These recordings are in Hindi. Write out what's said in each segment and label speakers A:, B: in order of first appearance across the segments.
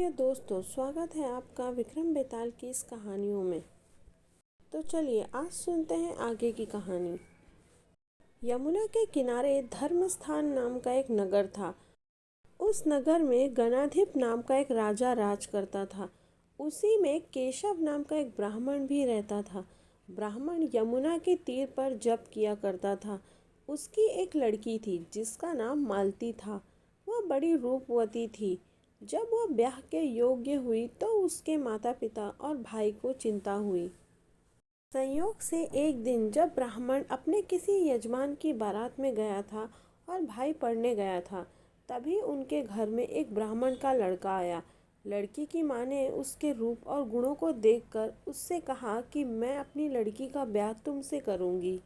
A: प्रिय दोस्तों, स्वागत है आपका विक्रम बेताल की इस कहानियों में। तो चलिए आज सुनते हैं आगे की कहानी। यमुना के किनारे धर्मस्थान नाम का एक नगर था। उस नगर में गणाधिप नाम का एक राजा राज करता था। उसी में केशव नाम का एक ब्राह्मण भी रहता था। ब्राह्मण यमुना के तीर पर जप किया करता था। उसकी एक लड़की थी जिसका नाम मालती था। वह बड़ी रूपवती थी। जब वह ब्याह के योग्य हुई तो उसके माता पिता और भाई को चिंता हुई। संयोग से एक दिन जब ब्राह्मण अपने किसी यजमान की बारात में गया था और भाई पढ़ने गया था, तभी उनके घर में एक ब्राह्मण का लड़का आया। लड़की की माँ ने उसके रूप और गुणों को देखकर उससे कहा कि मैं अपनी लड़की का ब्याह तुमसे करूँगी।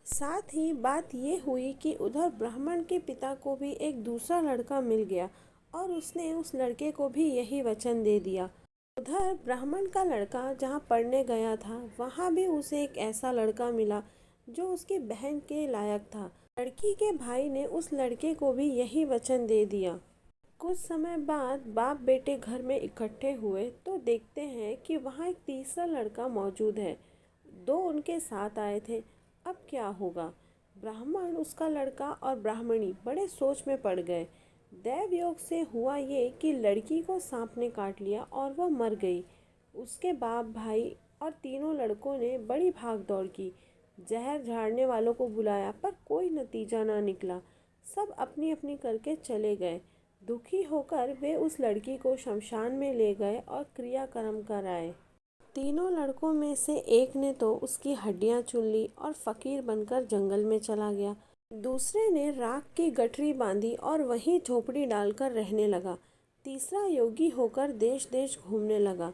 A: साथ ही बात ये हुई कि उधर ब्राह्मण के पिता को भी एक दूसरा लड़का मिल गया और उसने उस लड़के को भी यही वचन दे दिया। उधर ब्राह्मण का लड़का जहाँ पढ़ने गया था वहाँ भी उसे एक ऐसा लड़का मिला जो उसकी बहन के लायक था। लड़की के भाई ने उस लड़के को भी यही वचन दे दिया। कुछ समय बाद बाप बेटे घर में इकट्ठे हुए तो देखते हैं कि वहाँ एक तीसरा लड़का मौजूद है। दो उनके साथ आए थे। अब क्या होगा? ब्राह्मण, उसका लड़का और ब्राह्मणी बड़े सोच में पड़ गए। दैव योग से हुआ ये कि लड़की को सांप ने काट लिया और वह मर गई। उसके बाप, भाई और तीनों लड़कों ने बड़ी भाग दौड़ की। जहर झाड़ने वालों को बुलाया पर कोई नतीजा ना निकला। सब अपनी अपनी करके चले गए। दुखी होकर वे उस लड़की को शमशान में ले गए और क्रियाक्रम कराए। तीनों लड़कों में से एक ने तो उसकी हड्डियां चुन ली और फकीर बनकर जंगल में चला गया। दूसरे ने राख की गठरी बांधी और वहीं झोपड़ी डालकर रहने लगा। तीसरा योगी होकर देश देश घूमने लगा।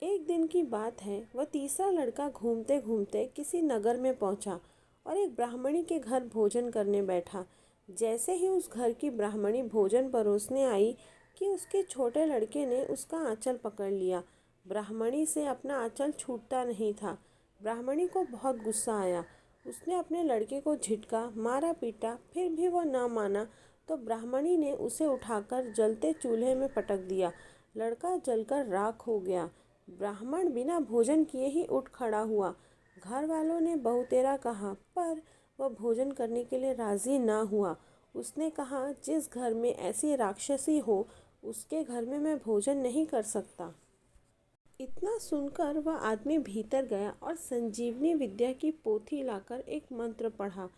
A: एक दिन की बात है, वह तीसरा लड़का घूमते घूमते किसी नगर में पहुंचा और एक ब्राह्मणी के घर भोजन करने बैठा। जैसे ही उस घर की ब्राह्मणी भोजन परोसने आई कि उसके छोटे लड़के ने उसका आंचल पकड़ लिया। ब्राह्मणी से अपना आंचल छूटता नहीं था। ब्राह्मणी को बहुत गुस्सा आया। उसने अपने लड़के को झिटका, मारा पीटा, फिर भी वह ना माना तो ब्राह्मणी ने उसे उठाकर जलते चूल्हे में पटक दिया। लड़का जलकर राख हो गया। ब्राह्मण बिना भोजन किए ही उठ खड़ा हुआ। घर वालों ने बहुतेरा कहा पर वह भोजन करने के लिए राजी ना हुआ। उसने कहा, जिस घर में ऐसी राक्षसी हो उसके घर में मैं भोजन नहीं कर सकता। इतना सुनकर वह आदमी भीतर गया और संजीवनी विद्या की पोथी लाकर एक मंत्र पढ़ा।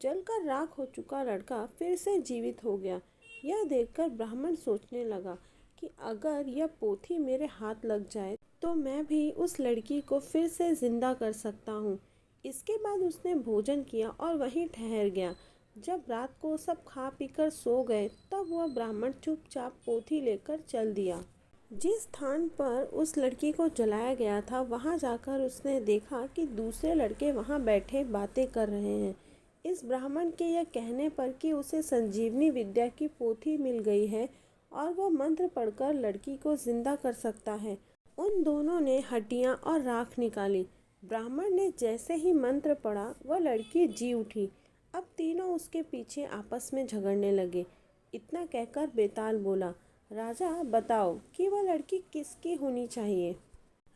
A: जलकर राख हो चुका लड़का फिर से जीवित हो गया। यह देखकर ब्राह्मण सोचने लगा कि अगर यह पोथी मेरे हाथ लग जाए तो मैं भी उस लड़की को फिर से जिंदा कर सकता हूँ। इसके बाद उसने भोजन किया और वहीं ठहर गया। जब रात को सब खा पीकर सो गए तब वह ब्राह्मण चुपचाप पोथी लेकर चल दिया। जिस स्थान पर उस लड़की को जलाया गया था वहां जाकर उसने देखा कि दूसरे लड़के वहां बैठे बातें कर रहे हैं। इस ब्राह्मण के यह कहने पर कि उसे संजीवनी विद्या की पोथी मिल गई है और वह मंत्र पढ़कर लड़की को जिंदा कर सकता है, उन दोनों ने हड्डियां और राख निकाली। ब्राह्मण ने जैसे ही मंत्र पढ़ा वह लड़की जी उठी। अब तीनों उसके पीछे आपस में झगड़ने लगे। इतना कहकर बेताल बोला, राजा बताओ कि वह लड़की किसकी होनी चाहिए।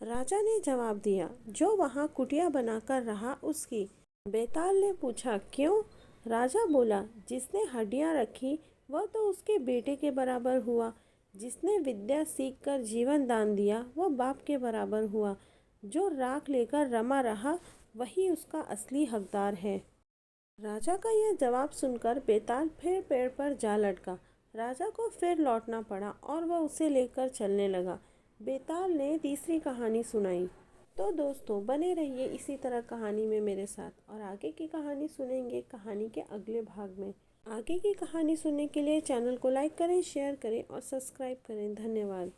A: राजा ने जवाब दिया, जो वहाँ कुटिया बनाकर रहा उसकी। बेताल ने पूछा, क्यों? राजा बोला, जिसने हड्डियाँ रखी वह तो उसके बेटे के बराबर हुआ। जिसने विद्या सीखकर जीवन दान दिया वह बाप के बराबर हुआ। जो राख लेकर रमा रहा वही उसका असली हकदार है। राजा का यह जवाब सुनकर बेताल फिर पेड़ पर जा लटका। राजा को फिर लौटना पड़ा और वह उसे लेकर चलने लगा। बेताल ने तीसरी कहानी सुनाई। तो दोस्तों बने रहिए इसी तरह कहानी में मेरे साथ और आगे की कहानी सुनेंगे कहानी के अगले भाग में। आगे की कहानी सुनने के लिए चैनल को लाइक करें, शेयर करें और सब्सक्राइब करें। धन्यवाद।